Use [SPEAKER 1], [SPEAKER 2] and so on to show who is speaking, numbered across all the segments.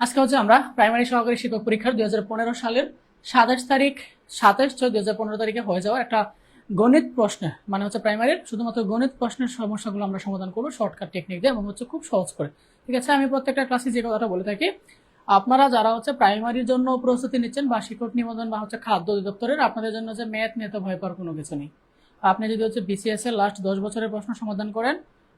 [SPEAKER 1] আজকে হচ্ছে আমরা প্রাইমারি সহকারী শিক্ষক পরীক্ষার 2015 সালের 27 তারিখ 27/6/2015 তারিখে হয়ে যাওয়া একটা গণিত প্রশ্ন মানে হচ্ছে প্রাইমারির শুধুমাত্র গণিত প্রশ্নের সমস্যাগুলো আমরা সমাধান করবো শর্টকাট টেকনিক দিয়ে এবং হচ্ছে খুব সহজ করে। ঠিক আছে, আমি প্রত্যেকটা ক্লাসে যে কথাটা বলে থাকি, আপনারা যারা হচ্ছে প্রাইমারির জন্য প্রস্তুতি নিচ্ছেন বা শিক্ষক নিবন্ধন বা হচ্ছে খাদ্য অধিদপ্তরের, আপনাদের জন্য যে ম্যাথ নিয়ে তো ভয় পাওয়ার কোনো কিছু নেই। আপনি যদি হচ্ছে বিসিএস এর লাস্ট 10 বছরের প্রশ্ন সমাধান করেন,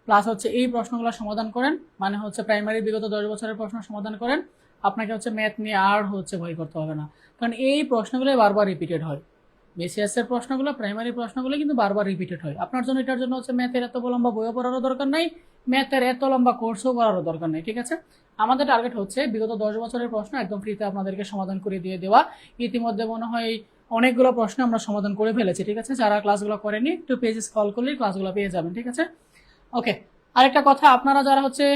[SPEAKER 1] প্লাস হচ্ছে এই প্রশ্নগুলো সমাধান করেন, মানে হচ্ছে প্রাইমারির বিগত 10 বছরের প্রশ্ন সমাধান করেন, আপনাকে হচ্ছে ম্যাথ নিয়ে আর হচ্ছে ভয় করতে হবে না। কারণ এই প্রশ্নগুলো বারবার রিপিটেড হয়। বিসিএস এর প্রশ্নগুলো, প্রাইমারি প্রশ্নগুলো কিন্তু বারবার রিপিটেড হয়। আপনার জন্য এটার জন্য হচ্ছে ম্যাথের এত লম্বা বইও পড়ারও দরকার নাই, ম্যাথের এত লম্বা কোর্সও করারও দরকার নেই। ঠিক আছে, আমাদের টার্গেট হচ্ছে বিগত 10 বছরের প্রশ্ন একদম ফ্রিতে আপনাদেরকে সমাধান করে দিয়ে দেওয়া। ইতিমধ্যে মনে হয় অনেকগুলো প্রশ্ন আমরা সমাধান করে ফেলেছি। ঠিক আছে, যারা ক্লাসগুলো করেনি একটু পেজে স্ক্রল করলেই ক্লাসগুলো পেয়ে যাবেন। ঠিক আছে, ওকে। আরেকটা কথা, আপনারা যারা হচ্ছে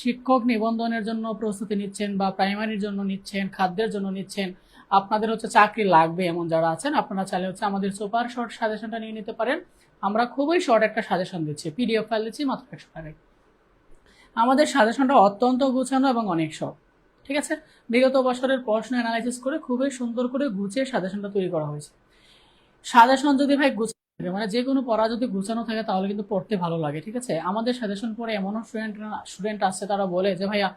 [SPEAKER 1] শিক্ষক নিবন্ধনের জন্য প্রস্তুতি নিচ্ছেন বা প্রাইমারির জন্য নিচ্ছেন, খাদ্যের জন্য নিচ্ছেন, আপনাদের হচ্ছে চাকরি লাগবে এমন যারা আছেন, আপনারা চাইলে হচ্ছে আমাদের সুপার শর্ট সাজেশনটা নিয়ে নিতে পারেন। আমরা খুবই শর্ট একটা সাজেশন দিচ্ছি, পিডিএফ ফাইল দিচ্ছি মাত্র 100 টাকায়। আমাদের সাজেশনটা অত্যন্ত গোছানো এবং অনেক শর্ট। ঠিক আছে, বিগত বছরের প্রশ্ন অ্যানালাইসিস করে খুবই সুন্দর করে গুছিয়ে সাজেশনটা তৈরি করা হয়েছে। সাজেশন যদি ভাই গুছানো থাকে, মানে যে কোনো পড়া যদি গুছানো থাকে তাহলে কিন্তু পড়তে ভালো লাগে। ঠিক আছে, আমাদের সাজেশন পড়ে এমনও স্টুডেন্ট আছে তারা বলে যে ভাইয়া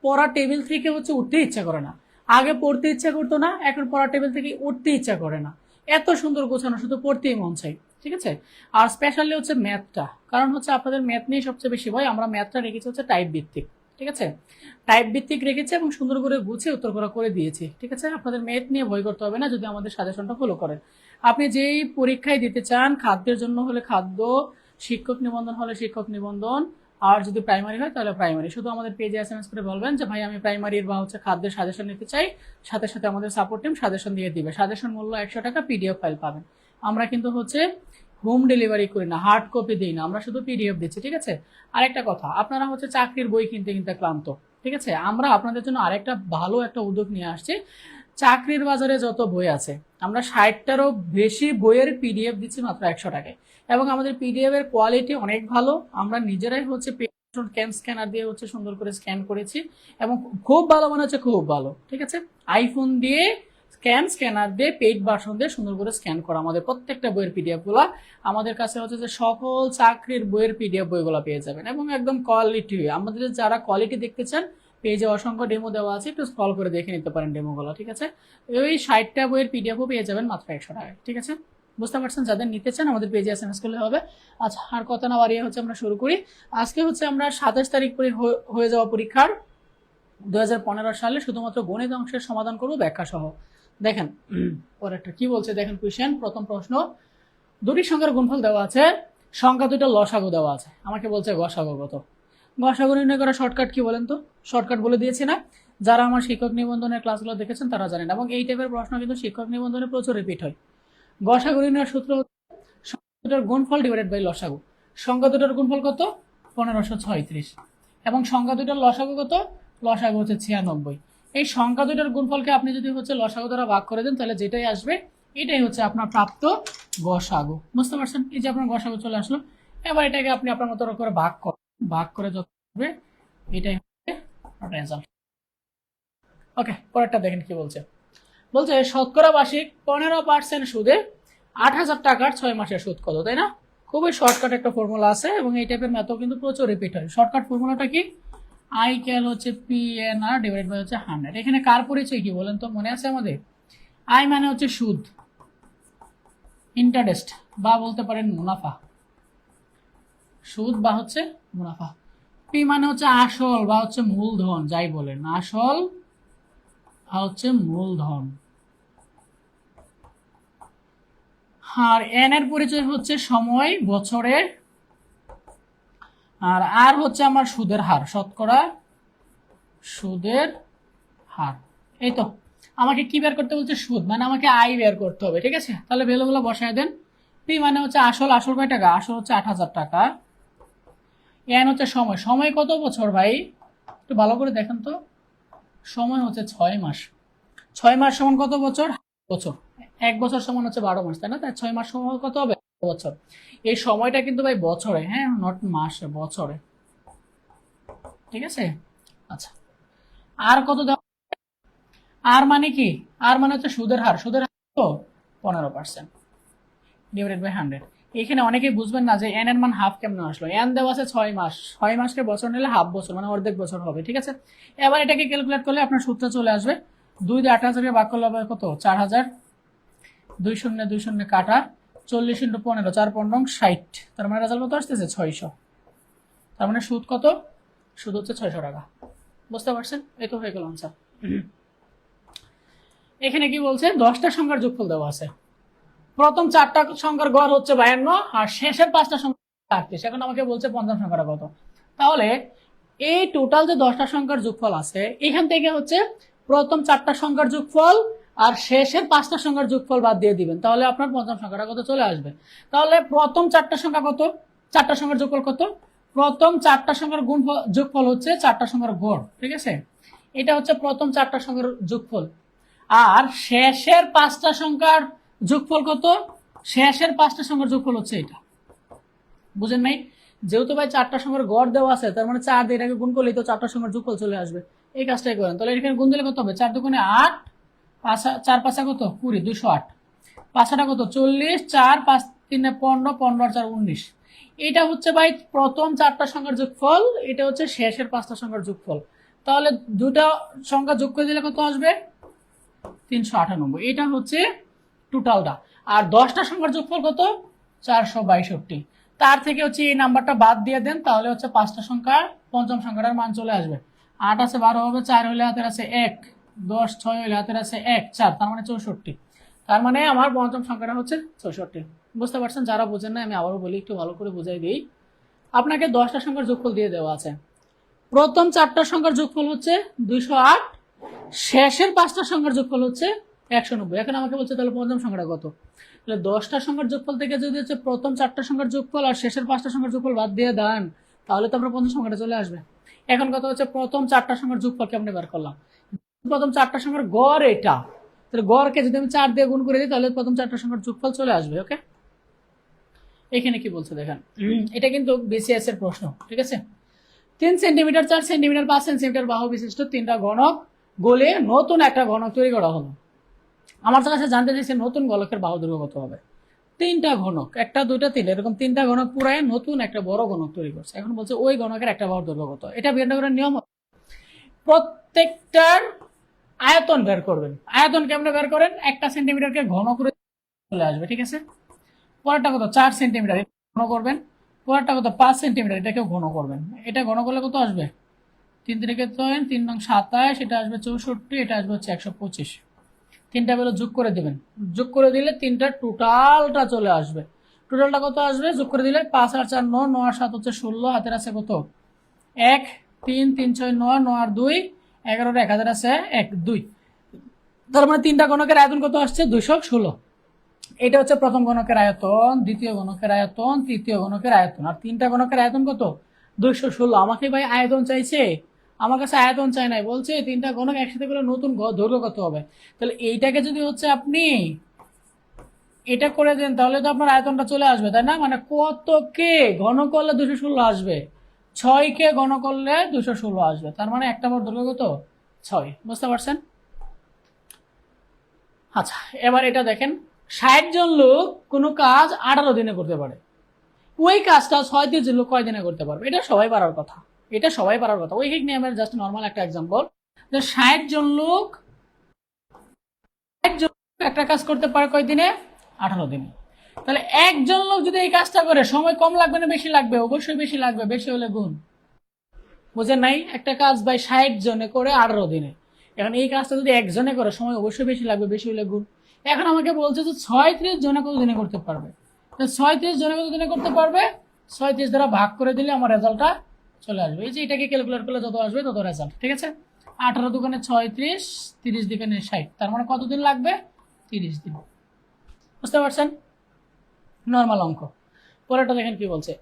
[SPEAKER 1] পড়া টেবিল থেকে হচ্ছে উঠতে ইচ্ছা করে না, আগে পড়তে ইচ্ছা করতো না, এখন পড়া টেবিল থেকে উঠতে ইচ্ছা করে না। এত সুন্দর গোছানো, শুধু পড়তেই মন চাই। ঠিক আছে, আর স্পেশালি হচ্ছে ম্যাথটা, কারণ হচ্ছে আপনাদের ম্যাথ নিয়ে সবচেয়ে বেশি ভয়। আমরা ম্যাথটা রেখেছি হচ্ছে টাইপ ভিত্তিক। ঠিক আছে, টাইপ ভিত্তিক রেখেছি এবং সুন্দর করে গুছিয়ে উত্তর করা করে দিয়েছি। ঠিক আছে, আপনাদের ম্যাথ নিয়ে ভয় করতে হবে না যদি আমাদের সাজেশনটা ফলো করেন। আপনি যেই পরীক্ষায় দিতে চান, খাদ্যের জন্য হলে খাদ্য, শিক্ষক নিবন্ধন হলে শিক্ষক নিবন্ধন, আর যদি প্রাইমারি হয় তাহলে প্রাইমারি, শুধু আমাদের পেজে এসএমএস করে বলবেন যে ভাই আমি প্রাইমারির বা হচ্ছে খাদ্যের সাজেশন নিতে চাই, সাথে সাথে আমাদের সাপোর্ট টিম সাজেশন দিয়ে দিবে। সাজেশন মূল্য 100 টাকা, পিডিএফ ফাইল পাবেন। আমরা কিন্তু হচ্ছে হোম ডেলিভারি করি না, হার্ড কপি দিই না, আমরা শুধু পিডিএফ দিচ্ছি। ঠিক আছে, আরেকটা কথা, আপনারা হচ্ছে চাকরির বই কিনতে কিনতে ক্লান্ত। ঠিক আছে, আমরা আপনাদের জন্য আরেকটা ভালো একটা উদ্যোগ নিয়ে আসছি। চাকরির বাজারে যত বই আছে, আমরা 60টারও বেশি বইয়ের পিডিএফ দিচ্ছি মাত্র 100 টাকায়, এবং আমাদের পিডিএফ এর কোয়ালিটি অনেক ভালো। আমরা নিজেরাই হচ্ছে স্ক্যানার দিয়ে হচ্ছে সুন্দর করে স্ক্যান করেছি এবং খুব ভালো, মানে হচ্ছে খুব ভালো। ঠিক আছে, আইফোন দিয়ে স্ক্যানার দিয়ে পেইড ভার্সন দিয়ে সুন্দর করে স্ক্যান করা আমাদের প্রত্যেকটা বইয়ের পিডিএফ গুলা। আমাদের কাছে হচ্ছে যে সকল চাকরির বইয়ের পিডিএফ বইগুলো পেয়ে যাবেন এবং একদম কোয়ালিটি। আমাদের যারা কোয়ালিটি দেখতে চান, পেজে অসংখ্য ডেমো দেওয়া আছে, একটু স্ক্রল করে দেখে নিতে পারেন ডেমোগুলো। ঠিক আছে, ওই 60টা বইয়ের পিডিএফও পেয়ে যাবেন মাত্র 100 টাকায়। ঠিক আছে, বুঝতে পারছেন? যাদের নিতে চান আমাদের পেজে এসএমএস করলে হবে। আচ্ছা, আর কথা না বাড়িয়ে হচ্ছে আমরা শুরু করি। আজকে হচ্ছে আমরা 27 তারিখ পরে হয়ে যাওয়া পরীক্ষার 2015 সালে শুধুমাত্র গণিত অংশের সমাধান করবো ব্যাখ্যা সহ। দেখেন পরেরটা কি বলছে, দেখেন কোয়েশ্চেন। প্রথম প্রশ্ন, দুটি সংখ্যার গুণফল দেওয়া আছে, সংখ্যা দুটো লসাগু দেওয়া আছে, আমাকে বলছে গসাগু কত। গসাগু নির্ণয় করা শর্টকাট কি বলেন তো? শর্টকাট বলে দিয়েছি না? যারা আমার শিক্ষক নিবন্ধনের ক্লাসগুলো দেখেছেন তারা জানেন, এবং এই টাইপের প্রশ্ন কিন্তু শিক্ষক নিবন্ধনে প্রচুর রিপিট হয়। গসাগু নির্ণয়ের সূত্র সংখ্যা দুটোর গুণফল ডিভাইডেড বাই লসাগু। সংখ্যা দুটোর গুণফল কত? 1536। এবং সংখ্যা দুটোর লসাগু কত? লসাগু হচ্ছে 96। এই সংখ্যা দুটোর গুণফলকে আপনি যদি হচ্ছে লসাগু দ্বারা ভাগ করে দেন, তাহলে যেটাই আসবে এটাই হচ্ছে আপনার প্রাপ্ত গসাগু। বুঝতে পারছেন? এই যে আপনার গসাগু চলে আসলো। এবার এটাকে আপনি আপনার মতো করে ভাগ করে যত হবে এটাই হচ্ছে রেজাল্ট। ওকে, পরেরটা দেখেন কি বলছে। বলছে শতকরা বার্ষিক 15% সুদে 8,000 টাকার 6 মাসের সুদ কত, তাই না? খুবই শর্টকাট একটা ফর্মুলা আছে এবং এই টাইপের ম্যাথও কিন্তু প্রচুর রিপিট হয়। শর্টকাট ফর্মুলাটা কি? আই ক্যাল হচ্ছে PNR ডিভাইড বাই হচ্ছে 100। এখানে কার পরিচয় কি বলেন তো, মনে আছে আমাদের? আই মানে হচ্ছে সুদ, ইন্টারেস্ট বা বলতে পারেন মুনাফা, সুদ বা হচ্ছে মুনাফা। পি মানে হচ্ছে আসল বা হচ্ছে মূলধন, যাই বলেন, আসল বা হচ্ছে মূলধন। আর এন এর পরিচয় হচ্ছে সময়, বছরে, আর আর হচ্ছে আমার সুদের হার, শতকরা সুদের হার। এই তো, আমাকে কি বের করতে বলছে? সুদ, মানে আমাকে আয় বের করতে হবে। ঠিক আছে, তাহলে ভ্যালুগুলো বসায় দেন। পি মানে হচ্ছে আসল, আসল কয় টাকা? আসল হচ্ছে 8,000 টাকা। এন হচ্ছে সময়, সময় কত বছর ভাই? একটু ভালো করে দেখেন তো, সময় হচ্ছে 6 মাস। 6 মাস সমান কত বছর? বছর। 1 বছর সমান হচ্ছে 12 মাস, তাই না? তাই 6 মাস সমান কত হবে? বছর। এই সময়টা কিন্তু ভাই বছরে, হ্যাঁ, নট মাসে, বছরে। ঠিক আছে, আচ্ছা। আর কত দেওয়া, আর মানে কি, আর মানে হচ্ছে সুদের হার, সুদের হার তো 15% ডিভাইডেড বাই 100। এখানে অনেকেই বুঝবেন না যে এন এর মান হাফ কেমন আসলো। এন দেওয়া আছে 6 মাস, 6 মাসকে বছর নিলে হাফ বছর মানে অর্ধেক বছর হবে, ঠিক আছে। এবার এটাকে ক্যালকুলেট করলে আপনার সূত্র চলে আসবে 2 দিয়ে 8000 ভাগ করলে হবে কত, 4000, 2 শূন্য 2 শূন্য কাটা, 40 × 15, 4 15 60, তার মানে রেজাল্ট কত আসতেছে 600। তার মানে সুদ কত, সুদ হচ্ছে 600 টাকা। বুঝতে পারছেন? এই তো হয়ে গেল আনসার। এখানে কি বলছে, 10টা সংখ্যার যোগফল দেওয়া আছে। প্রথম 4টা সংখ্যার গড় হচ্ছে 52 আর শেষের 5টা সংখ্যা 38। এখন আমাকে বলছে পঞ্চম সংখ্যাটা কত। তাহলে এই টোটাল যে 10টা সংখ্যার যোগফল আছে, এখান থেকে হচ্ছে প্রথম 4টা সংখ্যার যোগফল আর শেষের 5টা সংখ্যার যোগফল বাদ দিয়ে দিবেন, তাহলে আপনার পঞ্চম সংখ্যাটা কত চলে আসবে। তাহলে প্রথম 4টা সংখ্যা কত, 4টা সংখ্যার যোগফল কত, প্রথম 4টা সংখ্যার যোগফল হচ্ছে 4টা সংখ্যার গড়, ঠিক আছে। এটা হচ্ছে প্রথম 4টা সংখ্যার যোগফল। আর শেষের 5টা সংখ্যার যোগফল কত, শেষের 5টা সংখ্যার যোগফল হচ্ছে এটা। বুঝেন নাই? যেহেতু ভাই 4টা সংখ্যার গড় দেওয়া আছে, তার মানে 4 দিয়ে এটাকে গুণ করলেই তো 4টা সংখ্যার যোগফল চলে আসবে। এই কাজটাই করেন। তাহলে এখানে গুণ দিলে কত হবে, 4 দুগুণে 8, 4 5 কত 20, 208, 5টা কত 40, 4 5 3 15, 15 আর 4 19। এটা হচ্ছে ভাই প্রথম 4টা সংখ্যার যোগফল, এটা হচ্ছে শেষের 5টা সংখ্যার যোগফল। তাহলে দুটা সংখ্যা যোগ করে দিলে কত আসবে, 398। এটা হচ্ছে টোটালটা। আর 10টা সংখ্যার যোগফল কত, 462। তার থেকে হচ্ছে এই নাম্বারটা বাদ দিয়ে দেন, তাহলে হচ্ছে 5টা সংখ্যা পঞ্চম সংখ্যাটার মান চলে আসবে। 8 আছে 12 হবে, 4 হলে হাতের আছে 1, 10 6 হলে হাতের আছে 1, 4, তার মানে 64। তার মানে আমার পঞ্চম সংখ্যাটা হচ্ছে 64। বুঝতে পারছেন? যারা বোঝেন না আমি আবারও বলি, একটু ভালো করে বুঝাই দিই। আপনাকে 10টা সংখ্যার যোগফল দিয়ে দেওয়া আছে। প্রথম 4টা সংখ্যার যোগফল হচ্ছে 208, শেষের 5টা সংখ্যার যোগফল হচ্ছে 190। এখন আমাকে বলছে তাহলে পঞ্চম সংখ্যাটা কত। তাহলে 10টা সংখ্যার যোগফল থেকে যদি হচ্ছে প্রথম 4টা সংখ্যার যোগফল আর শেষের 5টা সংখ্যার যোগফল বাদ দিয়ে দেন, তাহলে তো আমরা পঞ্চম সংখ্যাটা চলে আসবে। এখন কথা হচ্ছে প্রথম 4টা সংখ্যার যোগফল কেমনে বের করলাম। প্রথম 4টা সংখ্যার গড় এটা, তাহলে গড়কে যদি আমি 4 দিয়ে গুণ করে দিই, তাহলে প্রথম 4টা সংখ্যার যোগফল চলে আসবে। ওকে, এখানে কি বলছে দেখেন, এটা কিন্তু বিসিএস এর প্রশ্ন, ঠিক আছে। 3 সেন্টিমিটার, 4 সেন্টিমিটার, 5 সেন্টিমিটার বাহু বিশিষ্ট 3টা ঘনক গলে নতুন একটা ঘনক তৈরি করা হলো। আমার কাছে জানতে চাইছে নতুন গোলকের বাহু দৈর্ঘ্য কত হবে। 3টা ঘনক, 1 2 3 এরকম 3টা ঘনক পুরায় নতুন একটা বড় ঘনক তৈরি করছে। এখন বলছে ওই ঘনকের একটা বাহুর দৈর্ঘ্য কত। এটা বিয়োগের নিয়ম, প্রত্যেকটার আয়তন বের করবেন। আয়তন কেমনে বের করেন, 1 সেন্টিমিটারকে ঘন করে চলে আসবে, ঠিক আছে। পরেরটা কত 4 সেন্টিমিটার, ঘন করবেন। পরেরটা কত 5 সেন্টিমিটার, এটাকেও ঘন করবেন। এটা ঘন করলে কত আসবে, 3 3 3 নং 27, এটা আসবে 64, এটা আসবে হচ্ছে 125। 3টা বেলা যোগ করে দিবেন, যোগ করে দিলে 3টা টোটালটা চলে আসবে। টোটালটা কত আসবে, যোগ করে দিলে 5 আর 4 9, 9 আর 7 হচ্ছে 16, হাতের আছে কত 1, 3 3 6 9, 9 আর 2 11, 1 হাতের আছে 1 2। তার মানে 3টা ঘনকের আয়তন কত আসছে 216। এটা হচ্ছে প্রথম ঘনকের আয়তন, দ্বিতীয় ঘনকের আয়তন, তৃতীয় ঘনকের আয়তন। আর 3টা ঘনকের আয়তন কত 216। আমাকে ভাই আয়তন চাইছে, আমার কাছে আয়তন চাই নাই, বলছে 3টা ঘনক একসাথে করে নতুন দৈর্ঘ্য কত হবে। তাহলে এইটাকে যদি হচ্ছে আপনি এটা করে দেন, তাহলে তো আপনার আয়তনটা চলে আসবে, তাই না। মানে কত কে ঘন করলে 216 আসবে, 6 কে ঘন করলে 216 আসবে। তার মানে একটা বার দৈর্ঘ্য কত 6। বুঝতে পারছেন? আচ্ছা, এবার এটা দেখেন, 60 জন লোক কোনো কাজ 18 দিনে করতে পারে, ওই কাজটা 36 জন লোক কয় দিনে করতে পারবে। এটা সবাই পারার কথা, এটা সবাই পারার কথা। ওই নিয়মের জাস্ট নর্মাল একটা এক্সাম্পল, যে 60 জন লোক একটা কাজ করতে পারে কয় দিনে, 18 দিনে। তাহলে একজন লোক যদি এই কাজটা করে সময় কম লাগবে না বেশি লাগবে, অবশ্যই বেশি লাগবে, বেশি হলে গুণ। বুঝেন নাই, একটা কাজ ভাই 60 জনে করে 18 দিনে। এখন এই কাজটা যদি একজনে করে সময় অবশ্যই বেশি লাগবে, বেশি হলে গুণ। এখন আমাকে বলছে যে 36 জনে কত দিনে করতে পারবে। 36 জনে কত দিনে করতে পারবে, 36 দ্বারা ভাগ করে দিলে আমার রেজাল্টটা চলে আসবে। এই যে এটাকে ক্যালকুলেট করলে যত আসবে তত রেজাল্ট, ঠিক আছে। 18 দুগুণে 36, 30 দুগুণে 60, তার মানে কতদিন লাগবে 30 দিন। বুঝতে পারছেন? নর্মাল অঙ্ক। পরেরটা দেখেন কি বলছে,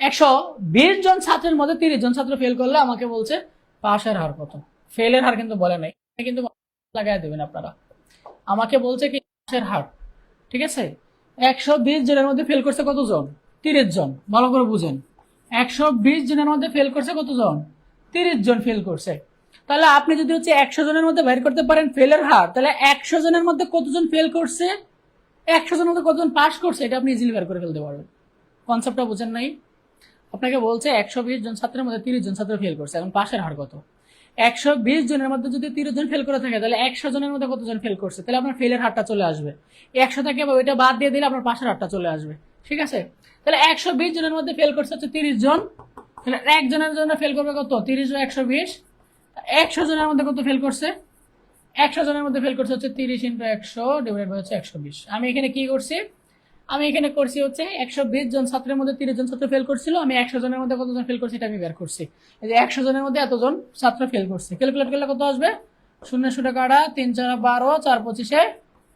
[SPEAKER 1] 120 জন ছাত্রের মধ্যে 30 জন ছাত্র ফেল করলে আমাকে বলছে পাশের হার কত। ফেলের হার কিন্তু বলে নাই, কিন্তু লাগাই দেবেন আপনারা। আমাকে বলছে কি পাশের হার, ঠিক আছে। 120 জনের মধ্যে ফেল করছে কতজন, 30 জন। ভালো করে বুঝেন, 120 জনের মধ্যে ফেল করছে কতজন, 30 জন ফেল করছে। তাহলে আপনি যদি হচ্ছে 100 জনের মধ্যে বের করতে পারেন ফেলের হার, তাহলে 100 জনের মধ্যে কতজন ফেল করছে, 100 জনের মধ্যে কতজন পাস করছে, এটা আপনি ইজিলি বের করে ফেলতে পারবেন। কনসেপ্টটা বুঝেন নাই? আপনাকে বলছে 120 জন ছাত্রের মধ্যে 30 জন ছাত্র ফেল করছে, এখন পাশের হার কত? 120 জনের মধ্যে যদি 30 জন ফেল করে থাকে, তাহলে 100 জনের মধ্যে কতজন ফেল করছে, তাহলে আপনার ফেলের হারটা চলে আসবে। 100 থেকে ওইটা বাদ দিয়ে দিলে আপনার পাশের হারটা চলে আসবে। ঠিক আছে? তাহলে 120 জনের মধ্যে ফেল করছে হচ্ছে 30 জন, তাহলে একজনের জন্য ফেল করবে কত? 30 ও 120। 100 জনের মধ্যে কত ফেল করছে? 100 জনের মধ্যে ফেল করছে হচ্ছে 30 ইন্টু 100 ডিভাইড বাই হচ্ছে 120। আমি এখানে কি করছি? আমি এখানে করছি হচ্ছে 120 জন ছাত্রের মধ্যে 30 জন ছাত্র ফেল করছিল, আমি 100 জনের মধ্যে কতজন ফেল করছি এটা আমি বের করছি। এই যে 100 জনের মধ্যে এতজন ছাত্র ফেল করছে, ক্যালকুলেট করলে কত আসবে? 0 কাটা 3 4 12 4 25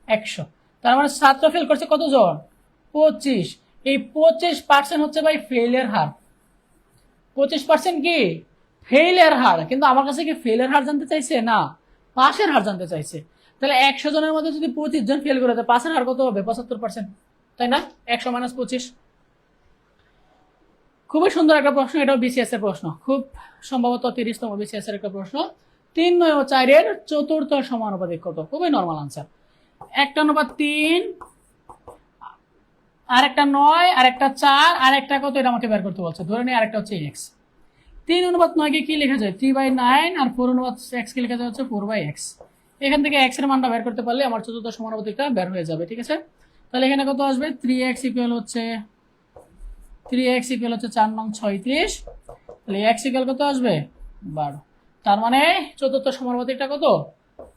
[SPEAKER 1] 100। তার মানে ছাত্র ফেল করছে কতজন? 25। এই 25% হচ্ছে ভাই ফেলের হার। 25% কি ফেলের হার। কিন্তু আমার কাছে কি ফেলের হার জানতে চাইছে? না, পাসের হার জানতে চাইছে। তাহলে 100 জনের মধ্যে যদি 25 জন ফেল করে, পাসের হার কত হবে? 75%, তাই না? 100 - 25। খুবই সুন্দর একটা প্রশ্ন, এটাও বিসিএস এর প্রশ্ন, খুব সম্ভবত 30তম বিসিএস এর একটা প্রশ্ন। 3, 9 ও 4 এর চতুর্থ সমানুপাতিক কত? খুবই নর্মাল আনসার। 1:3, আর একটা 9, আর একটা 4, আর একটা কত এটা আমাকে বের করতে বলছে। ধরে নিই আরেকটা হচ্ছে x। 3:9 কে কি লেখা যায়? 3/9। আর 4:x কে লেখা যায় হচ্ছে 4/x। এখান থেকে x এর মানটা বের করতে পারলে আমার চতুর্থ সমানুপাতিকটা বের হয়ে যাবে। ঠিক আছে? তাহলে এখানে কত আসবে? 3x ইকুয়াল হচ্ছে 4 নং 36। তাহলে x ইকুয়াল কত আসবে? 12। তার মানে চতুর্থ সমানুপাতিকটা কত?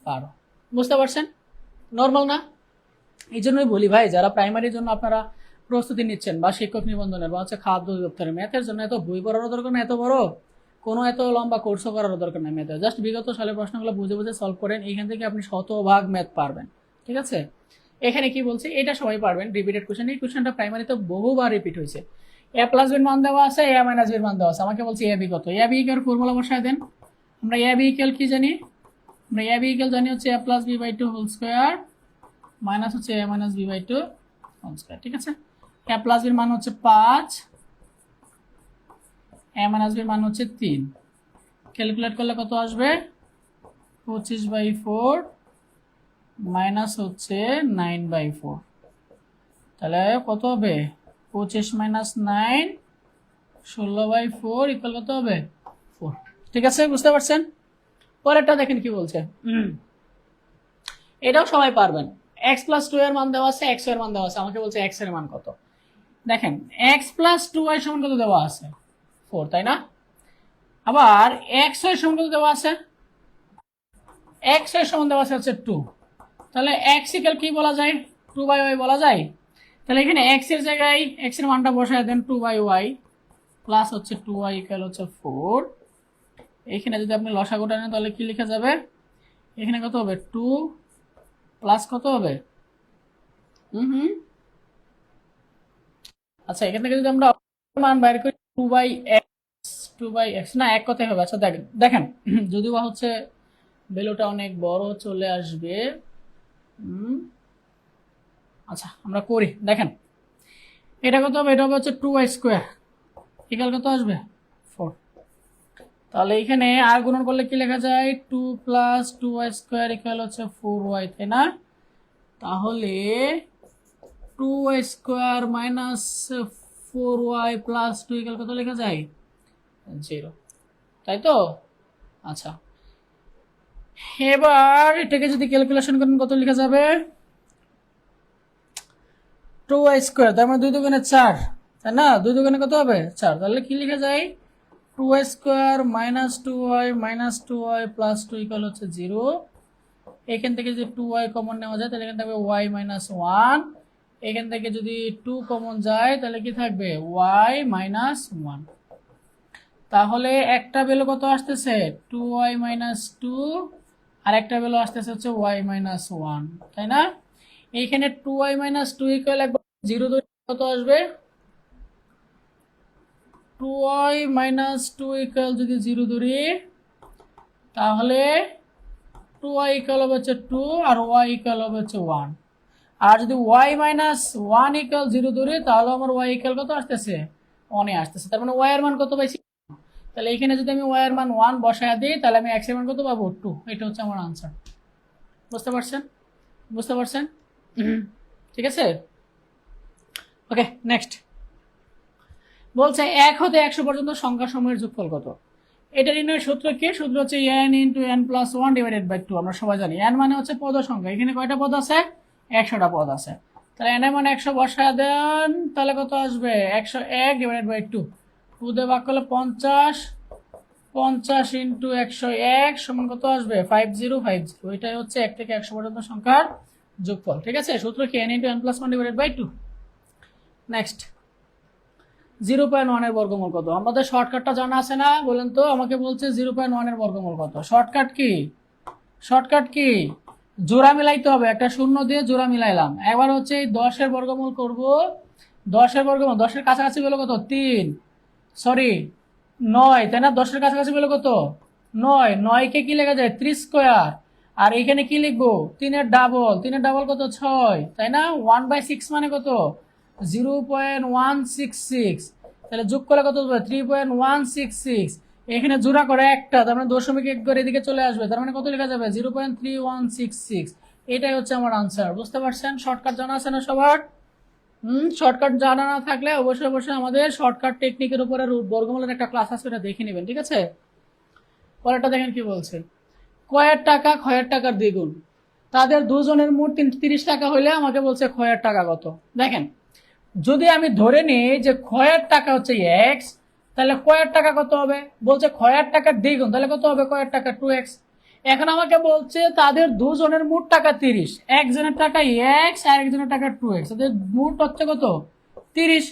[SPEAKER 1] 12। বুঝতে পারছেন? নর্মাল না? এই জন্যই বলি ভাই, যারা প্রাইমারির জন্য আপনারা প্রস্তুতি নিচ্ছেন, বা শিক্ষক নিবন্ধনের, বা হচ্ছে খাদ্য অধিদপ্তরের, ম্যাথের জন্য এত বই পড়ারও দরকার না, এত বড় কোনো এত লম্বা কোর্সও করারও দরকার নেই ম্যাথে। জাস্ট বিগত সালের প্রশ্নগুলো বুঝে বুঝে সলভ করেন, এইখান থেকে আপনি শতভাগ ম্যাথ পারবেন। ঠিক আছে? এখানে কি বলছে? এটা সবাই পারবেন, রিপিটেড কোশ্চেন। এই কোশ্চেনটা প্রাইমারিতে বহুবার রিপিট হয়েছে। a প্লাস বির মান দেওয়া আছে, a মাইনাস বির মান দেওয়া আছে। আমাকে বলছে a b কত? a b এর ফর্মুলা বসায় দেন। আমরা a b ইকুয়াল কি জানি? আমরা a b ইকুয়াল জানি হচ্ছে a plus b by 2 whole square minus হচ্ছে a minus b by 2 whole square. ঠিক আছে? a প্লাস বির মান হচ্ছে 5, a মাইনাস বির মান হচ্ছে 3। ক্যালকুলেট করলে কত আসবে? 25/4 মাইনাস হচ্ছে 9/4। তাহলে কত হবে? 25 - 9 16/4 ইকুয়াল কত হবে? 4। ঠিক আছে? বুঝতে পারছেন? পরেরটা দেখেন কি বলছে। এটাও সবাই পারবেন। x প্লাস 2 এর মান দেওয়া আছে, x এর মান দেওয়া আছে। আমাকে বলছে x এর মান কত। দেখেন x প্লাস 2y সমান কত দেওয়া আছে? 4, তাই না? আবার x এর সমান কত দেওয়া আছে? x এর সমান দেওয়া আছে হচ্ছে 2। তাহলে x ইকুয়াল কি বলা যায়? 2/y বলা যায়। তাহলে এখানে x এর জায়গায় x এর মানটা বসায় দেন 2/y প্লাস হচ্ছে 2y ইকুয়াল হচ্ছে 4। এখানে যদি আপনি লসাগুটা নেন তাহলে কি লেখা যাবে? এখানে কত হবে? 2 প্লাস কত হবে? আচ্ছা, এখান থেকে যদি আমরা মান বাইর করি 2/x না, এক কথাই হবে। আচ্ছা দেখেন যদিও হচ্ছে ভ্যালুটা অনেক বড় চলে আসবে। আচ্ছা আমরা করি, দেখেন এটা কত হবে? এটা হবে হচ্ছে 2y স্কোয়ার ইকুয়াল কত আসবে? 4। তাহলে এখানে আর গুণন করলে কি লেখা যায়? 2 প্লাস 2y স্কোয়ার ইকুয়াল হচ্ছে 4y, তাই না? তাহলে 2y square minus 4y plus 2 equal কত লেখা যায়? 0, তাই তো? আচ্ছা, এবার এটাকে যদি ক্যালকুলেশন করেন কত লেখা যাবে? 2y স্কোয়ার, তার মানে 2 দুগুণে 4, তাই না? 2 দুগুণে কত হবে? 4। তাহলে কি লেখা যায়? 2y square minus 2y plus 2 equal হচ্ছে 0। এখান থেকে যদি 2y কমন নেওয়া যায় তাহলে এখানে থাকবে y মাইনাস 1। এখান থেকে যদি 2 কমন যায় তাহলে কি থাকবে? y minus 1। তাহলে একটা ভ্যালু কত আসতেছে? 2y মাইনাস 2, আর একটা ভ্যালু আসতেছে হচ্ছে y মাইনাস 1, তাই না? এইখানে 2y মাইনাস 2 ইকুয়াল একবার 0 ধরে কত আসবে? 2y মাইনাস 2 ইকুয়াল যদি 0 ধরি তাহলে 2y ইকুয়াল হবে হচ্ছে 2 আর y ইকুয়াল হবে হচ্ছে 1। আর যদি y মাইনাস 1 ইকুয়াল 0 ধরি তাহলে আমার y ইকুয়াল কত আসতেছে? 1 আসতেছে। তার মানে y এর মান কত পাইছি? তাহলে এখানে যদি আমি ওয়াই এর মান 1 বসায় দিই তাহলে আমি এক্স এর মান কত পাবো 2। এটা হচ্ছে আমার আনসার। বুঝতে পারছেন? বুঝতে পারছেন? ঠিক আছে, ওকে নেক্সট। বলছে 1 হতে 100 পর্যন্ত সংখ্যা সমূহের যোগফল কত? এটা নির্ণয়ের সূত্র কি? সূত্র হচ্ছে n into n plus 1 divided by 2। আমরা সবাই জানি n মানে হচ্ছে পদ সংখ্যা। এখানে কয়টা পদ আছে? 100টা পদ আছে। তাহলে n এর মান 100 বসায় দেন, তাহলে কত আসবে? 101 ডিভাইডেড বাই 2। 2 দিয়ে ভাগ করলে 50, 50 ইন্টু 101 সমান কত আসবে? 5050। এটাই হচ্ছে 1 থেকে 100 পর্যন্ত সংখ্যার যোগফল। ঠিক আছে, সূত্র কি? n into n plus 1 divided by 2। Next, 0.1 এর বর্গমূল কত? আমাদের শর্টকাটটা জানা আছে না? বলেন তো, আমাকে বলছে 0.1 এর বর্গমূল কত? Shortcut key? Shortcut key? জোড়া মিলাইতে হবে, একটা শূন্য দিয়ে জোড়া মিলাইলাম। এবার হচ্ছে এই 10 এর বর্গমূল করব। 10 এর বর্গমূল, 10 এর কাছাকাছি বেলো কত? 3, সরি 9, তাই না? 10 এর কাছাকাছি বেলো কত? 9। 9 কে কি লেখা যায়? 3 স্কোয়ার। আর এখানে কি লিখবো? 3 এর ডাবল। 3 এর ডাবল কত? 6, তাই না? 1/6 মানে কত? 0.166। তাহলে যোগ করলে কত হবে? 3.166। এখানে জোড়া করে একটা, তার মানে দশমিক 1 করে এদিকে চলে আসবে, তার মানে কত লেখা যাবে? 0.3166। এটাই হচ্ছে আমার আনসার। বুঝতে পারছেন? শর্টকাট জানা আছে না সবার? শর্টকাট জানা না থাকলে অবশ্যই অবশ্যই আমাদের শর্টকাট টেকনিকের উপরে বর্গমূলের একটা ক্লাস আছে, এটা দেখে নেবেন। ঠিক আছে, পরেরটা দেখেন কি বলছে। কয়ের টাকা ক্ষয়ের টাকার দ্বিগুণ, তাদের দুজনের মোট 30 টাকা হইলে আমাকে বলছে ক্ষয়ের টাকা কত। দেখেন, যদি আমি ধরে নিই যে ক্ষয়ের টাকা হচ্ছে x, তাহলে ক্ষয়ের টাকা কত হবে? বলছে ক্ষয়ের টাকার দ্বিগুণ, তাহলে কত হবে? ক্ষয়ের টাকা 2x। এখন আমাকে বলছে তাদের দুজনের মোট টাকা 30, একজনের টাকা x আর একজনের টাকা 2x, তাদের মোট হচ্ছে কত? 30।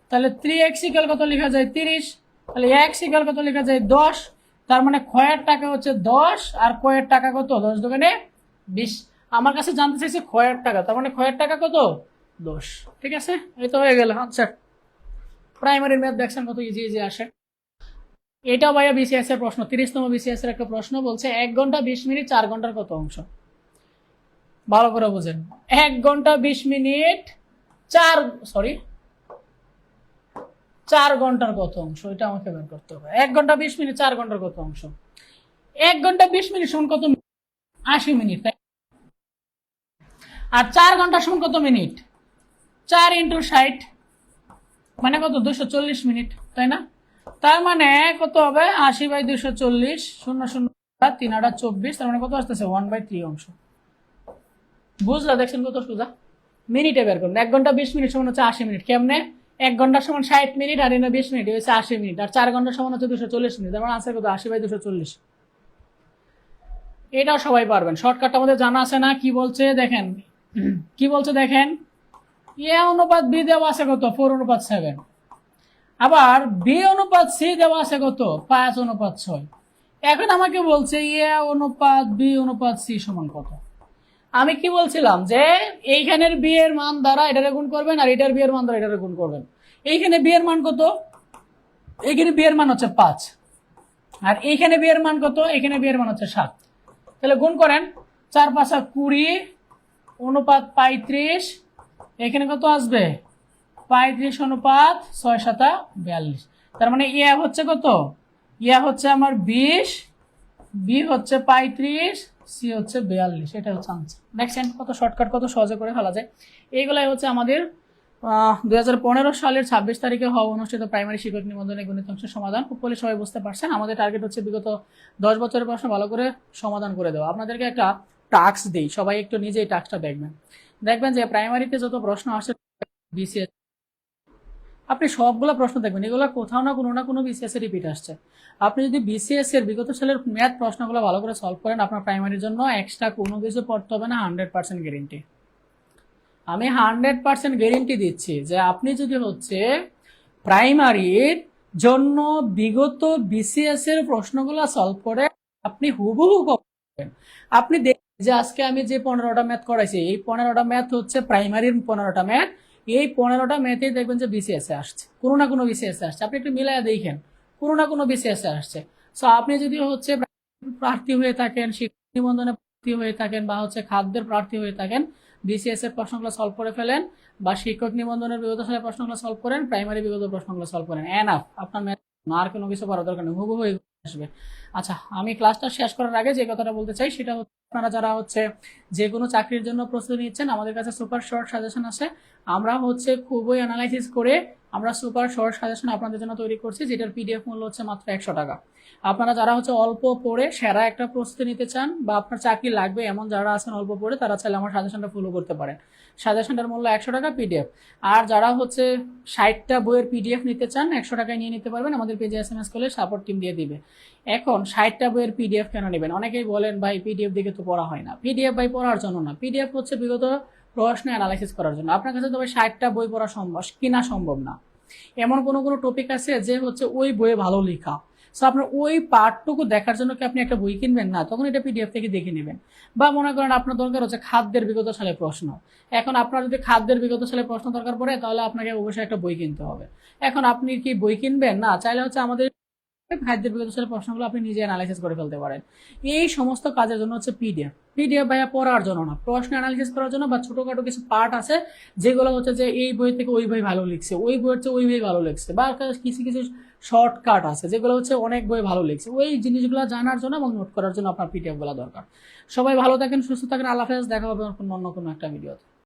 [SPEAKER 1] তাহলে 3x ইকুয়াল কত লেখা যায়? 30। তাহলে x ইকুয়াল কত লেখা যায়? 10। তার মানে ক্ষয়ের টাকা হচ্ছে 10 আর ক্ষয়ের টাকা কত? 10 দোকানে 20। আমার কাছে জানতে চাইছে ক্ষয়ের টাকা, তার মানে ক্ষয়ের টাকা কত? 10। ঠিক আছে, এই তো হয়ে গেল আনসার। প্রাইমারি ম্যাথ দেখছেন কত ইজি ইজি আসে। এটাও ভাইয়া বিসিএস এর প্রশ্ন, 30তম বিসিএস এর একটা প্রশ্ন। বলছে 1 ঘন্টা 20 মিনিট 4 ঘন্টার কত অংশ? ভালো করে বুঝেন। 1 ঘন্টা 20 মিনিট 4 ঘন্টার কত অংশ, এটা আমাকে বের করতে হবে। 1 ঘন্টা 20 মিনিট 4 ঘন্টার কত অংশ? 1 ঘন্টা 20 মিনিট সমান কত? 80 মিনিট। আর 4 ঘন্টা সমান কত মিনিট? 4 ইন্টু 60 মানে কত? 240 মিনিট, তাই না? তার মানে কত হবে? 80/240, 0 0 3 8 24, তার মানে কত আসতেছে? 1/3 অংশ। বুঝলা? দেখছেন কত সোজা। মিনিটে বের করুন। 1 ঘন্টা 20 মিনিট সমান হচ্ছে 80 মিনিট। কেমনে? 1 ঘন্টা সমান 60 মিনিট আর 20 মিনিট হচ্ছে 80 মিনিট, আর 4 ঘন্টা সমান হচ্ছে 240 মিনিট। তার মানে আনসার কত? 80/240। এটাও সবাই পারবেন। শর্টকাটটা আমাদের জানা আছে না? কি বলছে দেখেন, কি বলছে দেখেন। এ অনুপাত বি দেওয়া আছে কত? 4:7। আবার বি অনুপাত সি দেওয়া আছে কত? 5:6। এখন আমাকে বলছে এ অনুপাত বি অনুপাত সি সমান কত। আমি কি বলছিলাম যে এইখানের বি এর মান দ্বারা এটারে গুণ করবেন আর এটার বি এর মান দ্বারা এটারে গুণ করবেন। এইখানে বি এর মান কত? এইখানে বি এর মান হচ্ছে 5, আর এইখানে বি এর মান কত? এখানে বি এর মান হচ্ছে 7। তাহলে গুণ করেন, 4 5 20 অনুপাত 35। এখানে কত আসবে? 35 অনুপাত 6 7 42। তার মানে ইয়া হচ্ছে কত? ইয়া হচ্ছে আমার 20, বি হচ্ছে 35, সি হচ্ছে 42। এটা হচ্ছে আনসার। দেখছেন কত শর্টকাট, কত সহজে করে ফেলা যায়। এইগুলাই হচ্ছে আমাদের 2015 সালের 26 তারিখে হওয়া অনুষ্ঠিত প্রাইমারি শিক্ষক নিবন্ধনের গণিত অংশের সমাধান। উপরে সবাই বুঝতে পারছেন। আমাদের টার্গেট হচ্ছে বিগত 10 বছরের প্রশ্ন ভালো করে সমাধান করে দেওয়া। আপনাদেরকে একটা টাস্ক দিই, সবাই একটু নিজে এই টাস্কটা দেখবেন যে প্রাইমারিতে যত প্রশ্ন আসে বিসিএস, আপনি সবগুলো প্রশ্ন দেখবেন, এগুলো কোথাও না কোনো বিসিএস এর রিপিট আসছে। আপনি যদি বিসিএস এর বিগত সালের ম্যাথ প্রশ্নগুলো ভালো করে সলভ করেন, আপনার প্রাইমারির জন্য এক্সট্রা কোনো কিছু পড়তে হবে না। 100% গ্যারেন্টি, আমি 100% গ্যারেন্টি দিচ্ছি যে আপনি যদি হচ্ছে প্রাইমারির জন্য বিগত বিসিএস এর প্রশ্নগুলো সলভ করে আপনি হুবহু করবেন। আপনি দেখবেন যে আজকে আমি যে 15টা ম্যাথ করাইছি, এই 15টা ম্যাথ হচ্ছে প্রাইমারির 15টা ম্যাথ। এই 15টা ম্যাথেই দেখবেন যে বিসিএস এ আসছে, কোনো না কোনো বিসিএস এ আসছে। আপনি একটু মিলাইয়া দেখেন, কোনো না কোনো বিসিএস এ আসছে। সো আপনি যদি হচ্ছে প্রার্থী হয়ে থাকেন, শিক্ষক নিবন্ধনে প্রার্থী হয়ে থাকেন, বা হচ্ছে খাদ্যের প্রার্থী হয়ে থাকেন, বিসিএস এর প্রশ্নগুলো সলভ করে ফেলেন, বা শিক্ষক নিবন্ধনের বিগত সালের প্রশ্নগুলো সলভ করেন, প্রাইমারি বিগত প্রশ্নগুলো সলভ করেন। এনাফ, আপনার ম্যাথ আর কোনো কিছু করার দরকার নেই, হুবহু এগুলো আসবে। আচ্ছা, আমি ক্লাসটা শেষ করার আগে যে কথাটা বলতে চাই সেটা হচ্ছে, আপনারা যারা হচ্ছে যে কোনো চাকরির জন্য প্রস্তুতি নিচ্ছেন, আমাদের কাছে সুপার শর্ট সাজেশন আছে। আমরা হচ্ছে খুবই অ্যানালাইসিস করে আমরা সুপার শর্ট সাজেশন আপনাদের জন্য তৈরি করছি, যেটার পিডিএফ মূল্য হচ্ছে মাত্র 100 টাকা। আপনারা যারা হচ্ছে অল্প পড়ে সেরা একটা প্রস্তুতি নিতে চান বা আপনার চাকরি লাগবে এমন যারা আছেন অল্প পড়ে, তারা চাইলে আমার সাজেশনটা ফলো করতে পারেন। সাজেশনটার মূল্য 100 টাকা পিডিএফ। আর যারা হচ্ছে 60টা বইয়ের পিডিএফ নিতে চান 100 টাকায় নিয়ে নিতে পারবেন, আমাদের পেজে SMS করলে সাপোর্ট টিম দিয়ে দিবে। এখন 60টা বইয়ের পিডিএফ কেন নেবেন? অনেকেই বলেন ভাই পিডিএফ দিকে তো পড়া হয় না। পিডিএফ ভাই পড়ার জন্য না, পিডিএফ হচ্ছে বিগত প্রশ্ন অ্যানালাইসিস করার জন্য। আপনার কাছে তো ভাই 60টা বই পড়া সম্ভব কিনা সম্ভব না। এমন কোনো কোনো টপিক আছে যে হচ্ছে ওই বইয়ে ভালো লেখা, সো আপনার ওই পার্টটুকু দেখার জন্য কি আপনি একটা বই কিনবেন? না, তখন এটা পিডিএফ থেকে দেখে নেবেন। বা মনে করেন আপনার দরকার হচ্ছে খাদ্যের বিগত সালের প্রশ্ন। এখন আপনার যদি খাদ্যের বিগত সালের প্রশ্ন দরকার পড়ে, তাহলে আপনাকে অবশ্যই একটা বই কিনতে হবে। এখন আপনি কি বই কিনবেন? না, চাইলে হচ্ছে আমাদের খাদ্যের বিগত সালের প্রশ্নগুলো আপনি নিজে অ্যানালাইসিস করে ফেলতে পারেন। এই সমস্ত কাজের জন্য হচ্ছে পিডিএফ। পিডিএফ ভাইয়া পড়ার জন্য না, প্রশ্ন অ্যানালাইসিস করার জন্য, বা ছোটখাটো কিছু পার্ট আছে যেগুলো হচ্ছে যে এই বই থেকে ওই বই ভালো লিখছে, ওই বই হচ্ছে ওই বই ভালো লিখছে, বা কিছু কিছু শর্টকাট আছে যেগুলো হচ্ছে অনেক বই ভালো লিখছে, ওই জিনিসগুলো জানার জন্য এবং নোট করার জন্য আপনার পিডিএফ গুলো দরকার। সবাই ভালো থাকেন, সুস্থ থাকেন, আল্লাহ হাফেজ। দেখা হবে অন্য কোনো একটা ভিডিওতে।